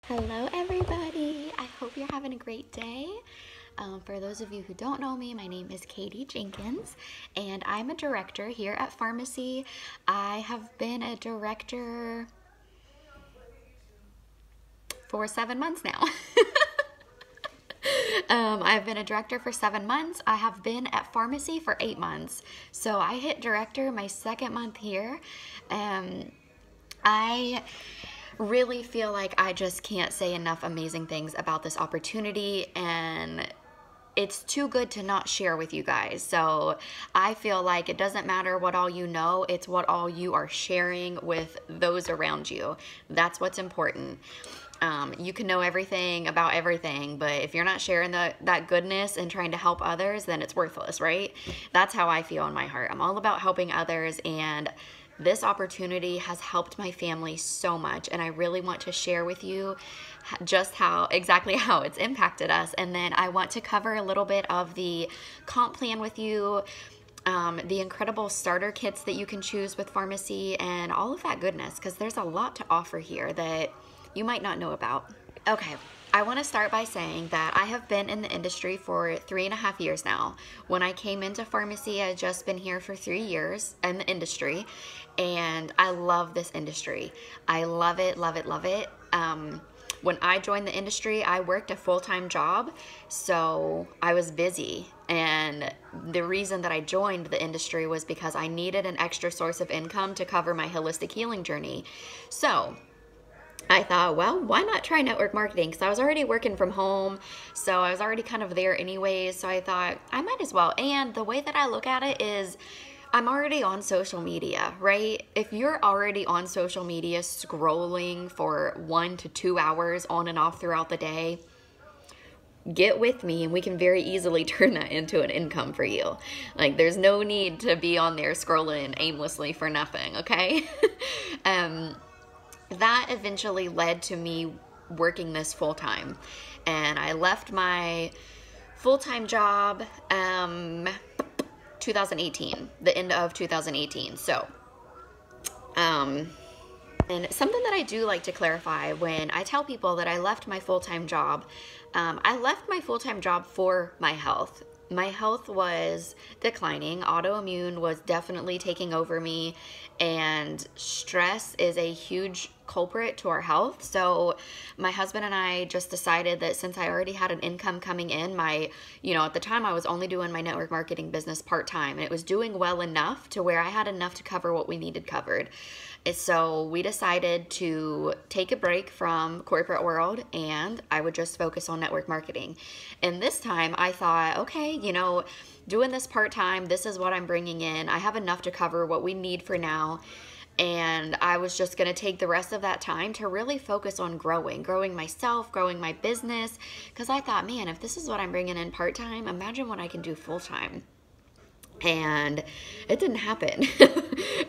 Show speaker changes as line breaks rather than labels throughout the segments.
Hello everybody, I hope you're having a great day. For those of you who don't know me, my name is Katie Jenkins and I'm a director here at Farmasi. I have been a director for 7 months now. I've been a director for 7 months. I have been at Farmasi for 8 months. So I hit director my second month here. I really feel like I just can't say enough amazing things about this opportunity, and it's too good to not share with you guys. So I feel like it doesn't matter what all you know, it's what all you are sharing with those around you. That's what's important. You can know everything about everything, but if you're not sharing that goodness and trying to help others, then it's worthless, right? That's how I feel in my heart. I'm all about helping others, and this opportunity has helped my family so much, and I really want to share with you just exactly how it's impacted us. And then I want to cover a little bit of the comp plan with you, the incredible starter kits that you can choose with Farmasi, and all of that goodness, because there's a lot to offer here that you might not know about. Okay, I want to start by saying that I have been in the industry for 3.5 years now. When I came into Farmasi, I had just been here for 3 years in the industry, and I love this industry. I love it, love it, love it. When I joined the industry, I worked a full-time job, so I was busy. And the reason that I joined the industry was because I needed an extra source of income to cover my holistic healing journey. So I thought, well, why not try network marketing? Because I was already working from home, so I was already kind of there anyways. So I thought I might as well. And the way that I look at it is I'm already on social media, right? If you're already on social media scrolling for 1 to 2 hours on and off throughout the day, get with me and we can very easily turn that into an income for you. Like, there's no need to be on there scrolling aimlessly for nothing, okay? That eventually led to me working this full-time, and I left my full-time job 2018, the end of 2018. So and something that I do like to clarify when I tell people that I left my full-time job, I left my full-time job for my health. My health was declining. Autoimmune was definitely taking over me, and stress is a huge culprit to our health. So my husband and I just decided that since I already had an income coming in, at the time I was only doing my network marketing business part-time, and it was doing well enough to where I had enough to cover what we needed covered. So we decided to take a break from corporate world, and I would just focus on network marketing. And this time I thought, okay, doing this part-time, this is what I'm bringing in. I have enough to cover what we need for now. And I was just going to take the rest of that time to really focus on growing myself, growing my business. Because I thought, man, if this is what I'm bringing in part-time, imagine what I can do full-time. And it didn't happen.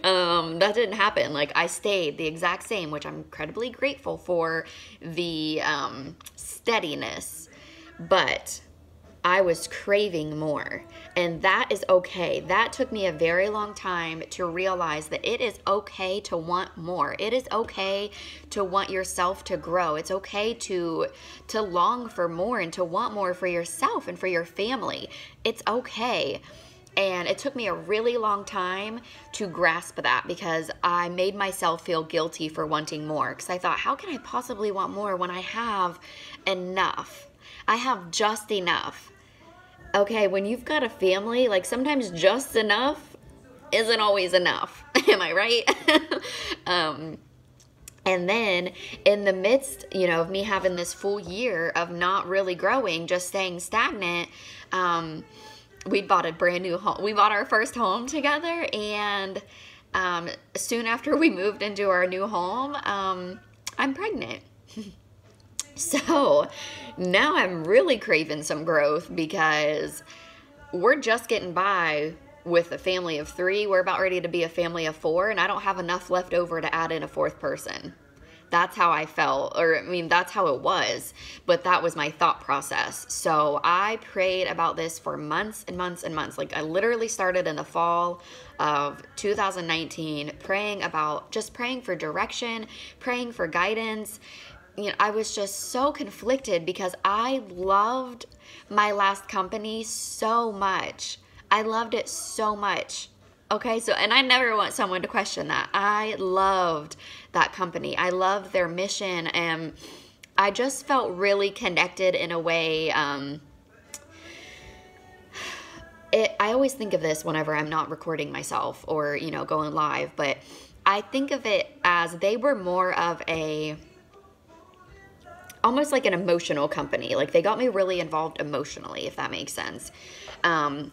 That didn't happen. Like, I stayed the exact same, which I'm incredibly grateful for the steadiness. But I was craving more, and that is okay. That took me a very long time to realize that it is okay to want more. It is okay to want yourself to grow. It's okay to long for more and to want more for yourself and for your family. It's okay. And it took me a really long time to grasp that, because I made myself feel guilty for wanting more. Because I thought, how can I possibly want more when I have enough? I have just enough. Okay, when you've got a family, like, sometimes just enough isn't always enough. Am I right? And then in the midst, of me having this full year of not really growing, just staying stagnant, we bought a brand new home. We bought our first home together, and soon after we moved into our new home, I'm pregnant. So now I'm really craving some growth, because we're just getting by with a family of 3. We're about ready to be a family of 4, and I don't have enough left over to add in a 4th person. That's how I felt, that's how it was, but that was my thought process. So I prayed about this for months and months and months. Like, I literally started in the fall of 2019 praying for direction, praying for guidance, I was just so conflicted because I loved my last company so much. I loved it so much. Okay, so, and I never want someone to question that. I loved that company. I loved their mission, and I just felt really connected in a way. I always think of this whenever I'm not recording myself or, going live, but I think of it as they were more of almost like an emotional company. Like, they got me really involved emotionally, if that makes sense,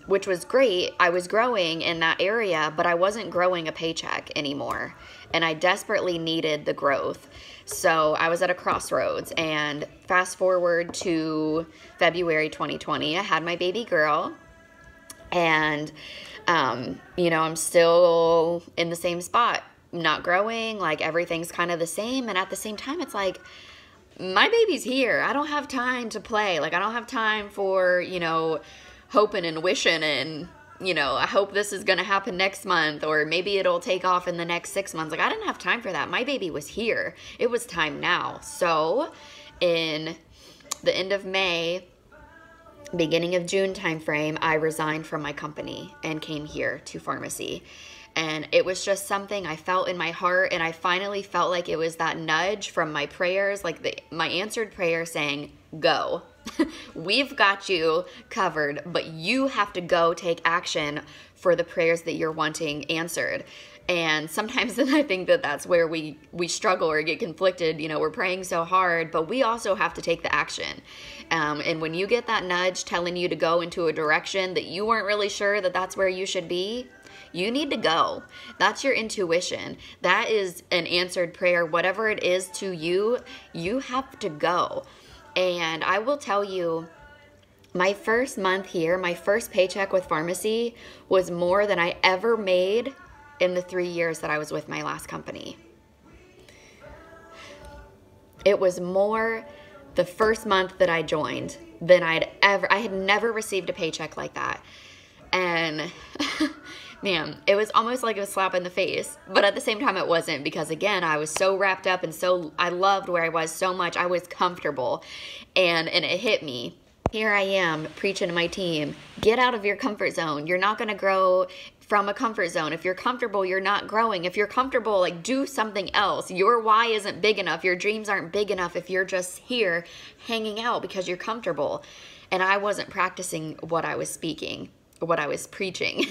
which was great. I was growing in that area, but I wasn't growing a paycheck anymore, and I desperately needed the growth. So I was at a crossroads, and fast forward to February 2020, I had my baby girl, and, I'm still in the same spot, not growing, like everything's kind of the same. And at the same time, it's like, my baby's here. I don't have time to play. Like, I don't have time for, hoping and wishing and, I hope this is going to happen next month, or maybe it'll take off in the next 6 months. Like, I didn't have time for that. My baby was here. It was time now. So in the end of May, beginning of June timeframe, I resigned from my company and came here to Farmasi. And it was just something I felt in my heart, and I finally felt like it was that nudge from my prayers, like my answered prayer saying, go. We've got you covered, but you have to go take action for the prayers that you're wanting answered. And sometimes then I think that that's where we struggle or get conflicted. We're praying so hard, but we also have to take the action. And when you get that nudge telling you to go into a direction that you weren't really sure that that's where you should be, you need to go. That's your intuition. That is an answered prayer. Whatever it is to you, you have to go. And I will tell you, my first month here, my first paycheck with Farmasi was more than I ever made in the 3 years that I was with my last company. It was more the first month that I joined than I had never received a paycheck like that. And man, it was almost like a slap in the face, but at the same time it wasn't, because again, I was so wrapped up and I loved where I was so much. I was comfortable, and it hit me. Here I am preaching to my team, get out of your comfort zone. You're not going to grow from a comfort zone. If you're comfortable, you're not growing. If you're comfortable, like, do something else. Your why isn't big enough. Your dreams aren't big enough if you're just here hanging out because you're comfortable. And I wasn't practicing what I was speaking, what I was preaching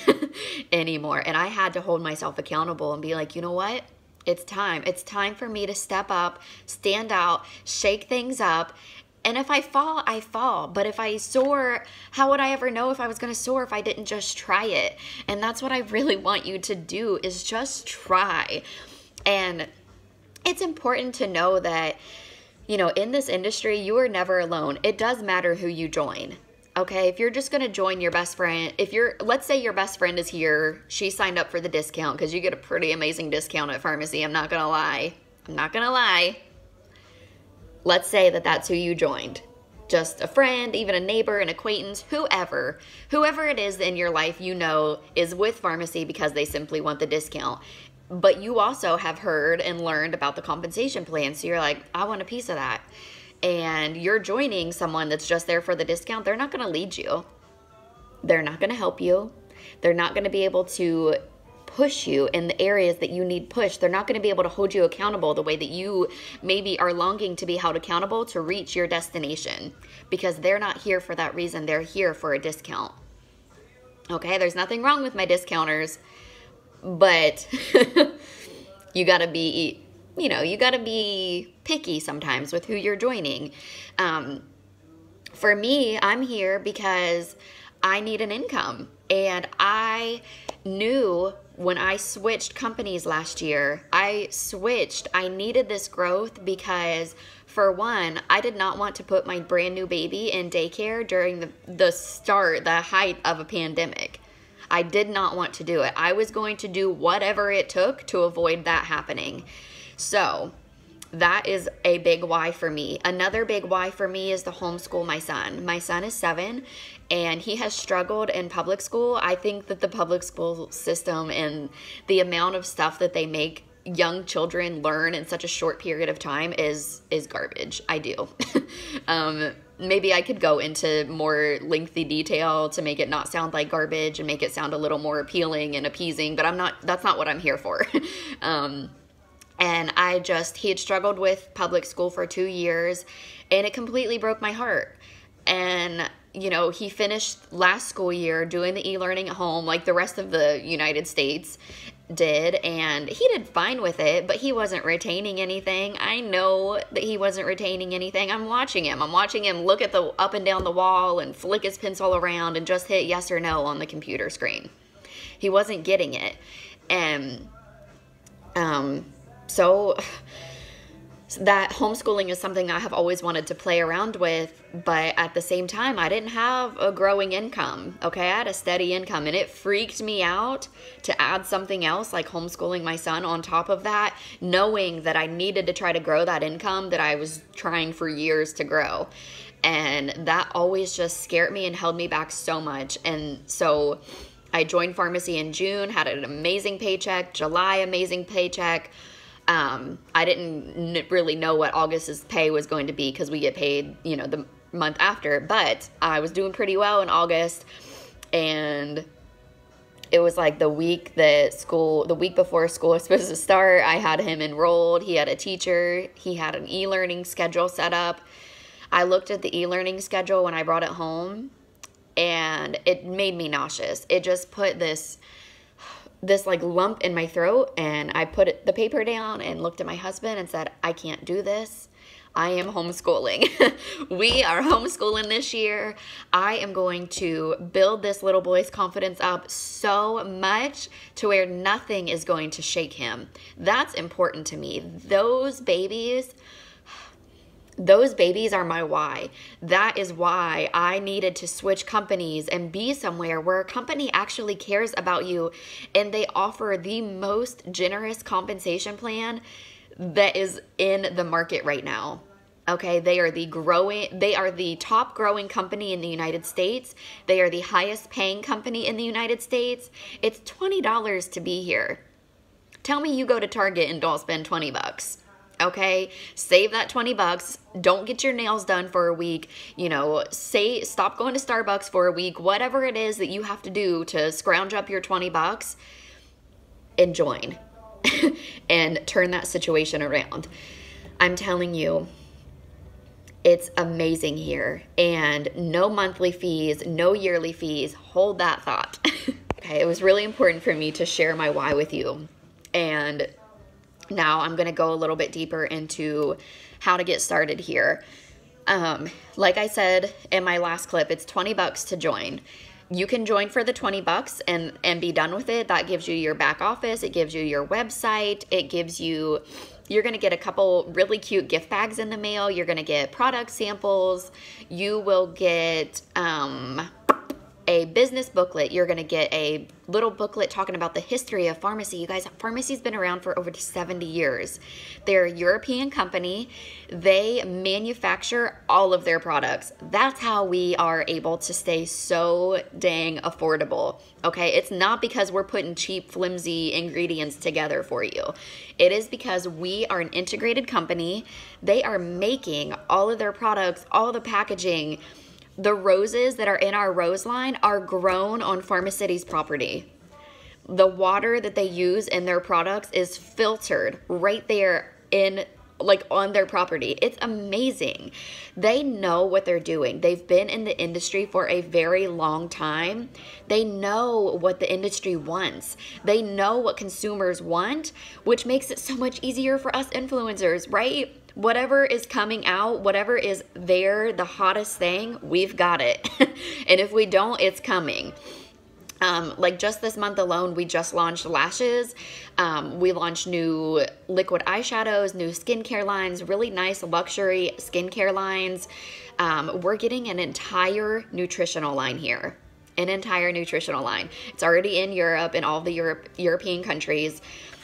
anymore. And I had to hold myself accountable and be like, you know what? It's time. It's time for me to step up, stand out, shake things up. And if I fall, I fall. But if I soar, how would I ever know if I was going to soar if I didn't just try it? And that's what I really want you to do, is just try. And it's important to know that, in this industry, you are never alone. It does matter who you join. Okay, if you're just going to join your best friend, let's say your best friend is here, she signed up for the discount, because you get a pretty amazing discount at Farmasi. I'm not going to lie. Let's say that that's who you joined. Just a friend, even a neighbor, an acquaintance, whoever it is in your life is with Farmasi because they simply want the discount. But you also have heard and learned about the compensation plan. So you're like, I want a piece of that. And you're joining someone that's just there for the discount. They're not going to lead you. They're not going to help you. They're not going to be able to push you in the areas that you need pushed. They're not going to be able to hold you accountable the way that you maybe are longing to be held accountable to reach your destination, because they're not here for that reason. They're here for a discount. Okay, there's nothing wrong with my discounters, but you got to be picky sometimes with who you're joining. For me, I'm here because I need an income, and I knew when I switched companies last year, I needed this growth because, for one, I did not want to put my brand new baby in daycare during the height of a pandemic. I did not want to do it. I was going to do whatever it took to avoid that happening. So that is a big why for me. Another big why for me is to homeschool my son. My son is 7, and he has struggled in public school. I think that the public school system and the amount of stuff that they make young children learn in such a short period of time is garbage. I do. Maybe I could go into more lengthy detail to make it not sound like garbage and make it sound a little more appealing and appeasing, but that's not what I'm here for. And he had struggled with public school for 2 years, and it completely broke my heart. And, you know, he finished last school year doing the e-learning at home like the rest of the United States did, and he did fine with it, but he wasn't retaining anything. I know that he wasn't retaining anything. I'm watching him look at the up and down the wall and flick his pencil around and just hit yes or no on the computer screen. He wasn't getting it. And so that homeschooling is something I have always wanted to play around with, but at the same time, I didn't have a growing income, okay? I had a steady income, and it freaked me out to add something else like homeschooling my son on top of that, knowing that I needed to try to grow that income that I was trying for years to grow. And that always just scared me and held me back so much. And so I joined Farmasi in June, had an amazing paycheck, July, amazing paycheck. I didn't really know what August's pay was going to be because we get paid, you know, the month after, but I was doing pretty well in August, and it was like the week before school was supposed to start, I had him enrolled. He had a teacher. He had an e-learning schedule set up. I looked at the e-learning schedule when I brought it home, and it made me nauseous. It just put this like lump in my throat, and I put the paper down and looked at my husband and said, I can't do this. I am homeschooling. We are homeschooling this year. I am going to build this little boy's confidence up so much to where nothing is going to shake him. That's important to me. Those babies are my why. That is why I needed to switch companies and be somewhere where a company actually cares about you and they offer the most generous compensation plan that is in the market right now. Okay, they are the top growing company in the United States. They are the highest paying company in the United States. It's $20 to be here. Tell me you go to Target and don't spend $20. Okay, save that $20. Don't get your nails done for a week. You know, stop going to Starbucks for a week. Whatever it is that you have to do to scrounge up your $20, and join and turn that situation around. I'm telling you, it's amazing here, and no monthly fees, no yearly fees. Hold that thought. Okay, it was really important for me to share my why with you, and now I'm going to go a little bit deeper into how to get started here. Like I said in my last clip, it's $20 to join. You can join for the $20 and be done with it. That gives you your back office. It gives you your website. You're going to get a couple really cute gift bags in the mail. You're going to get product samples. You will get a business booklet. You're going to get a little booklet talking about the history of Farmasi. You guys, Farmasi's been around for over 70 years. They're a European company. They manufacture all of their products. That's how we are able to stay so dang affordable. Okay, it's not because we're putting cheap, flimsy ingredients together for you. It is because we are an integrated company. They are making all of their products, all the packaging. The roses that are in our rose line are grown on Farmasity's property. The water that they use in their products is filtered right there on their property. It's amazing. They know what they're doing. They've been in the industry for a very long time. They know what the industry wants. They know what consumers want, which makes it so much easier for us influencers, right? Whatever is coming out, whatever is there, the hottest thing, we've got it. And if we don't, it's coming. Like just this month alone, we just launched lashes. We launched new liquid eyeshadows, new skincare lines, really nice luxury skincare lines. We're getting an entire nutritional line here. An entire nutritional line. It's already in Europe, in all the European countries.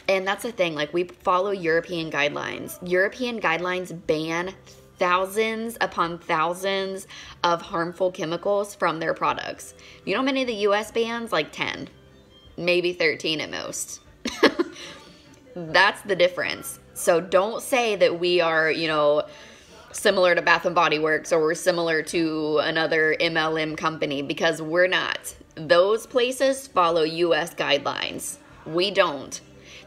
And that's the thing, like we follow European guidelines. European guidelines ban thousands upon thousands of harmful chemicals from their products. You know how many the US bans? Like 10, maybe 13 at most. That's the difference. So don't say that we are, you know, similar to Bath and Body Works or we're similar to another MLM company, because we're not. Those places follow US guidelines. We don't.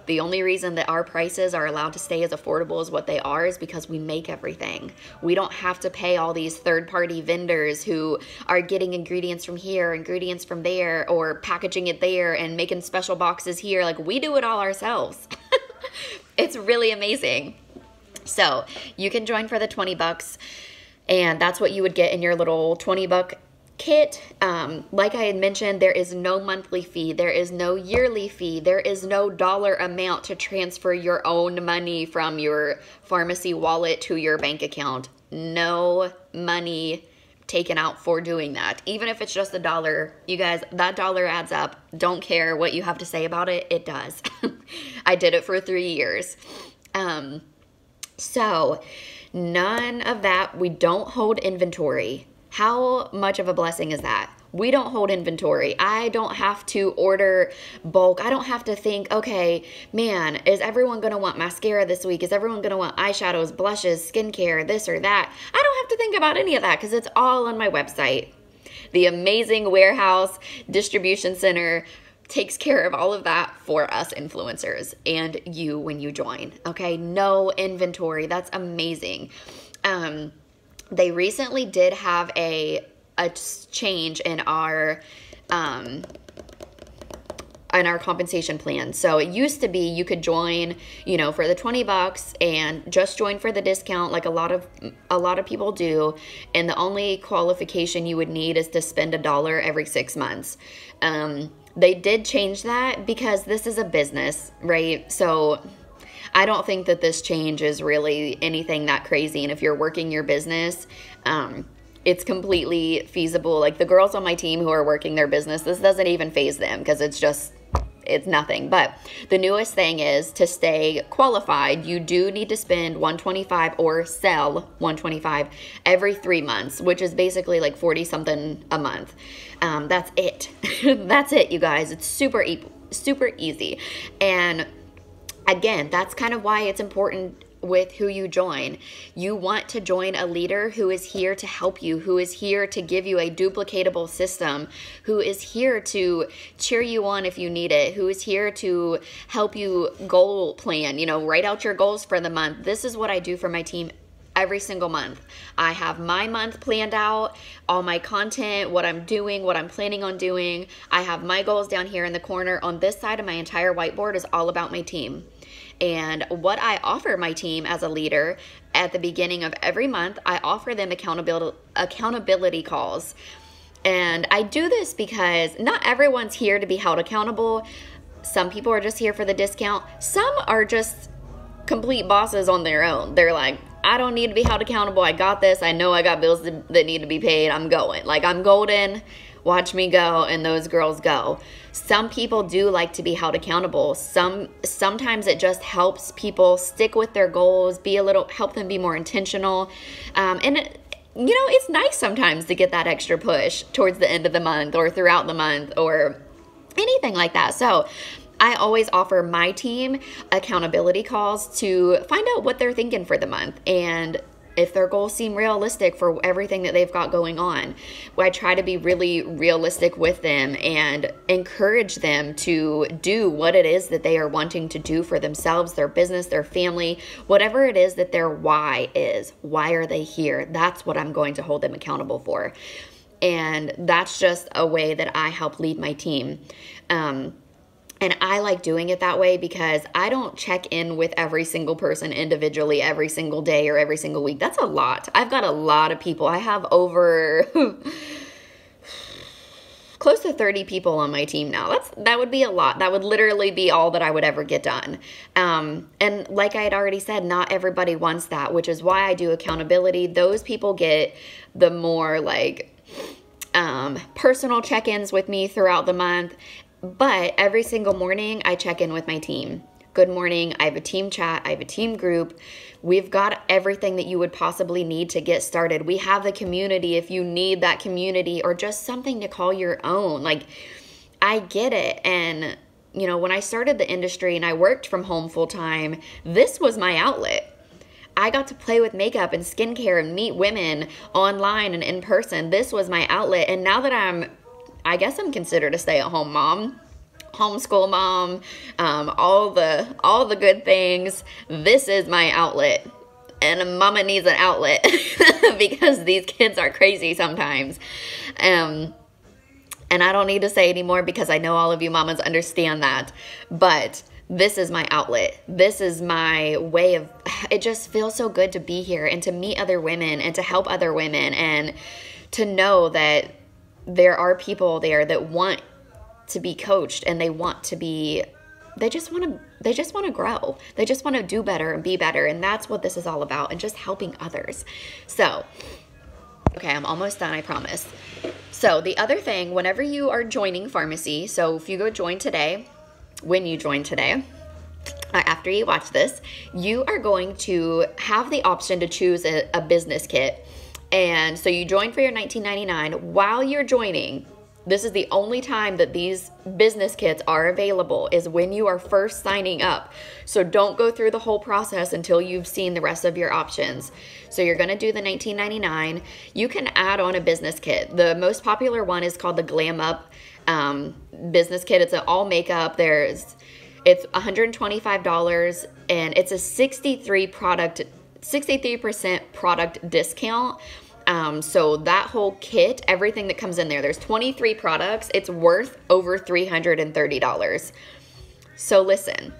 The only reason that our prices are allowed to stay as affordable as what they are is because we make everything. We don't have to pay all these third-party vendors who are getting ingredients from here, ingredients from there, or packaging it there and making special boxes here. Like, we do it all ourselves. It's really amazing. So you can join for the $20, and that's what you would get in your little $20 kit. Like I had mentioned, there is no monthly fee. There is no yearly fee. There is no dollar amount to transfer your own money from your Farmasi wallet to your bank account. No money taken out for doing that. Even if it's just $1, you guys, that dollar adds up. Don't care what you have to say about it. It does. I did it for 3 years. So none of that. We don't hold inventory. How much of a blessing is that? We don't hold inventory. I don't have to order bulk. I don't have to think, okay, man, is everyone going to want mascara this week? Is everyone going to want eyeshadows, blushes, skincare, this or that? I don't have to think about any of that because it's all on my website. The amazing warehouse distribution center takes care of all of that for us influencers and you when you join. Okay, no inventory. That's amazing. They recently did have a change in our compensation plan. So it used to be you could join, you know, for the $20 and just join for the discount, like a lot of people do. And the only qualification you would need is to spend $1 every 6 months. They did change that because this is a business, right? So I don't think that this change is really anything that crazy. And if you're working your business, it's completely feasible. Like the girls on my team who are working their business, this doesn't even faze them because it's nothing. But the newest thing is to stay qualified, you do need to spend $125 or sell $125 every 3 months, which is basically like 40 something a month. That's it. That's it, you guys. It's super easy. And again, that's kind of why it's important with who you join. You want to join a leader who is here to help you, who is here to give you a duplicatable system, who is here to cheer you on if you need it, who is here to help you goal plan, you know, write out your goals for the month. This is what I do for my team every single month. I have my month planned out, all my content, what I'm doing, what I'm planning on doing. I have my goals down here in the corner. On this side of my entire whiteboard is all about my team. And what I offer my team as a leader at the beginning of every month, I offer them accountability calls. And I do this because not everyone's here to be held accountable. Some people are just here for the discount. Some are just complete bosses on their own. They're like, I don't need to be held accountable. I got this. I know I got bills that need to be paid. I'm going. Like, I'm golden. Watch me go, and those girls go. Some people do like to be held accountable. Sometimes it just helps people stick with their goals, help them be more intentional. You know, it's nice sometimes to get that extra push towards the end of the month or throughout the month or anything like that. So I always offer my team accountability calls to find out what they're thinking for the month and if their goals seem realistic for everything that they've got going on. I try to be really realistic with them and encourage them to do what it is that they are wanting to do for themselves, their business, their family, whatever it is that their why is. Why are they here? That's what I'm going to hold them accountable for. And that's just a way that I help lead my team. And I like doing it that way because I don't check in with every single person individually every single day or every single week. That's a lot. I've got a lot of people. I have over close to 30 people on my team now. That would be a lot. That would literally be all that I would ever get done. And like I had already said, not everybody wants that, which is why I do accountability. Those people get the more like personal check-ins with me throughout the month. But every single morning, I check in with my team. Good morning. I have a team chat. I have a team group. We've got everything that you would possibly need to get started. We have the community if you need that community or just something to call your own. Like, I get it. And when I started the industry and I worked from home full time, this was my outlet. I got to play with makeup and skincare and meet women online and in person. This was my outlet. And now that I guess I'm considered a stay-at-home mom, homeschool mom, all the good things, this is my outlet. And mama needs an outlet because these kids are crazy sometimes. And I don't need to say anymore because I know all of you mamas understand that. But this is my outlet. This is my way of, it just feels so good to be here and to meet other women and to help other women and to know that there are people there that want to be coached and they want to be, they just want to grow. They just want to do better and be better. And that's what this is all about, and just helping others. So, okay, I'm almost done, I promise. So the other thing, whenever you are joining Farmasi, so if you go join today, when you join today, after you watch this, you are going to have the option to choose a business kit. And so you join for your $19.99. While you're joining, this is the only time that these business kits are available, is when you are first signing up. So don't go through the whole process until you've seen the rest of your options. So you're going to do the $19.99. You can add on a business kit. The most popular one is called the Glam Up business kit. It's an all makeup. It's $125 and it's a 63% product discount. So that whole kit, everything that comes in there's 23 products. It's worth over $330. So listen,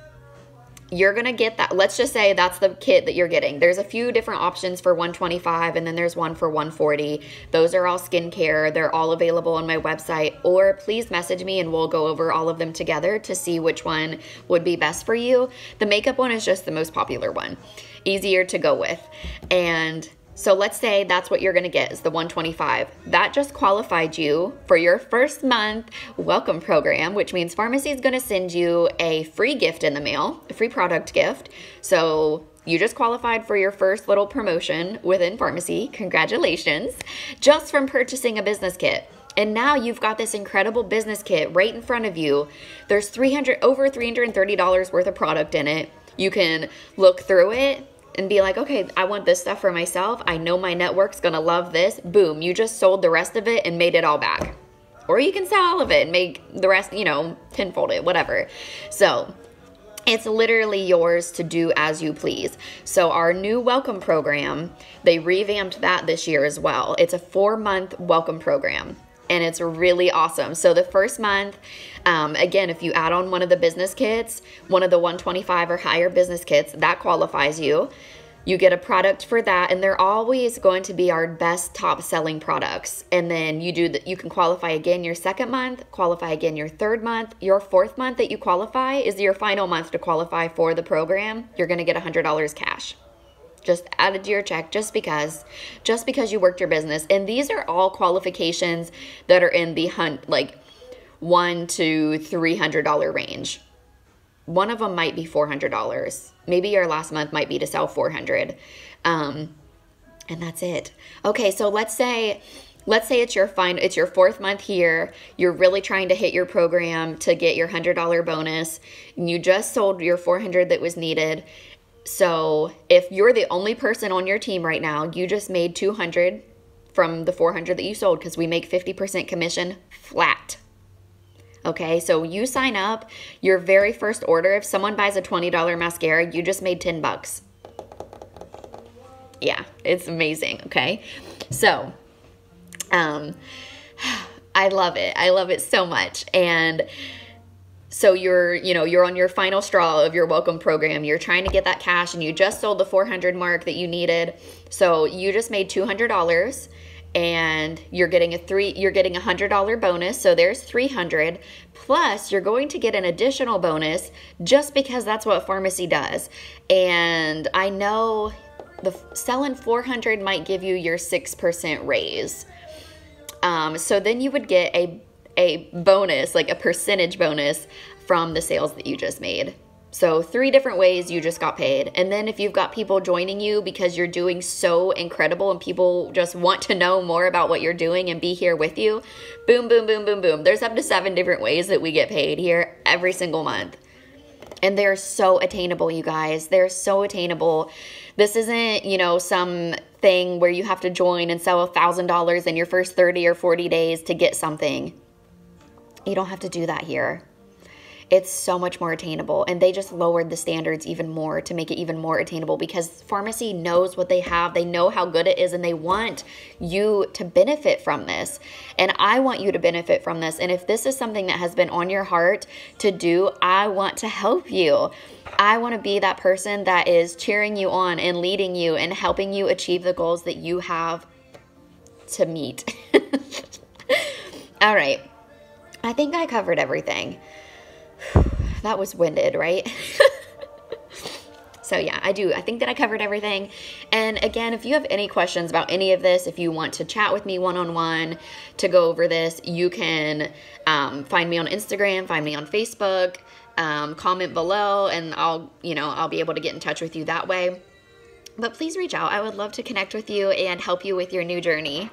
you're going to get that. Let's just say that's the kit that you're getting. There's a few different options for $125 and then there's one for $140. Those are all skincare. They're all available on my website, or please message me and we'll go over all of them together to see which one would be best for you. The makeup one is just the most popular one, easier to go with. And so let's say that's what you're going to get, is the $125. That just qualified you for your first month welcome program, which means Farmasi is going to send you a free gift in the mail, a free product gift. So you just qualified for your first little promotion within Farmasi. Congratulations, just from purchasing a business kit. And now you've got this incredible business kit right in front of you. There's over $330 worth of product in it. You can look through it and be like, okay, I want this stuff for myself. I know my network's gonna love this. Boom, you just sold the rest of it and made it all back. Or you can sell all of it and make the rest, tenfold it, whatever. So it's literally yours to do as you please. So our new welcome program, they revamped that this year as well. It's a 4-month welcome program. And it's really awesome. So the first month, again, if you add on one of the business kits, one of the $125 or higher business kits, that qualifies you. You get a product for that, and they're always going to be our best top selling products. And then you can qualify again your second month, qualify again your third month. Your fourth month that you qualify is your final month to qualify for the program. You're going to get $100 cash. Just added to your check just because you worked your business. And these are all qualifications that are in the $100 to $300 range. One of them might be $400. Maybe your last month might be to sell $400. And that's it. Okay, so let's say it's your fourth month here. You're really trying to hit your program to get your $100 bonus, and you just sold your $400 that was needed. So if you're the only person on your team right now, you just made $200 from the $400 that you sold, because we make 50% commission flat. Okay, so you sign up, your very first order, if someone buys a $20 mascara, you just made $10. Yeah, it's amazing, okay? So, I love it. I love it so much. And so you're on your final straw of your welcome program. You're trying to get that cash, and you just sold the $400 mark that you needed. So you just made $200, and you're getting a $100 bonus. So there's $300. Plus, you're going to get an additional bonus just because that's what Farmasi does. And I know selling $400 might give you your 6% raise. So then you would get a bonus, like a percentage bonus from the sales that you just made. So 3 different ways you just got paid. And then if you've got people joining you because you're doing so incredible and people just want to know more about what you're doing and be here with you, boom, boom, boom, boom, boom. There's up to 7 different ways that we get paid here every single month. And they're so attainable, you guys. They're so attainable. This isn't, you know, some thing where you have to join and sell $1,000 in your first 30 or 40 days to get something. You don't have to do that here. It's so much more attainable, and they just lowered the standards even more to make it even more attainable because Farmasi knows what they have. They know how good it is, and they want you to benefit from this. And I want you to benefit from this. And if this is something that has been on your heart to do, I want to help you. I want to be that person that is cheering you on and leading you and helping you achieve the goals that you have to meet. All right. I think I covered everything. That was winded, right? So yeah, I think that I covered everything. And again, if you have any questions about any of this, if you want to chat with me one-on-one to go over this, you can find me on Instagram, find me on Facebook, comment below, and I'll be able to get in touch with you that way. But please reach out. I would love to connect with you and help you with your new journey.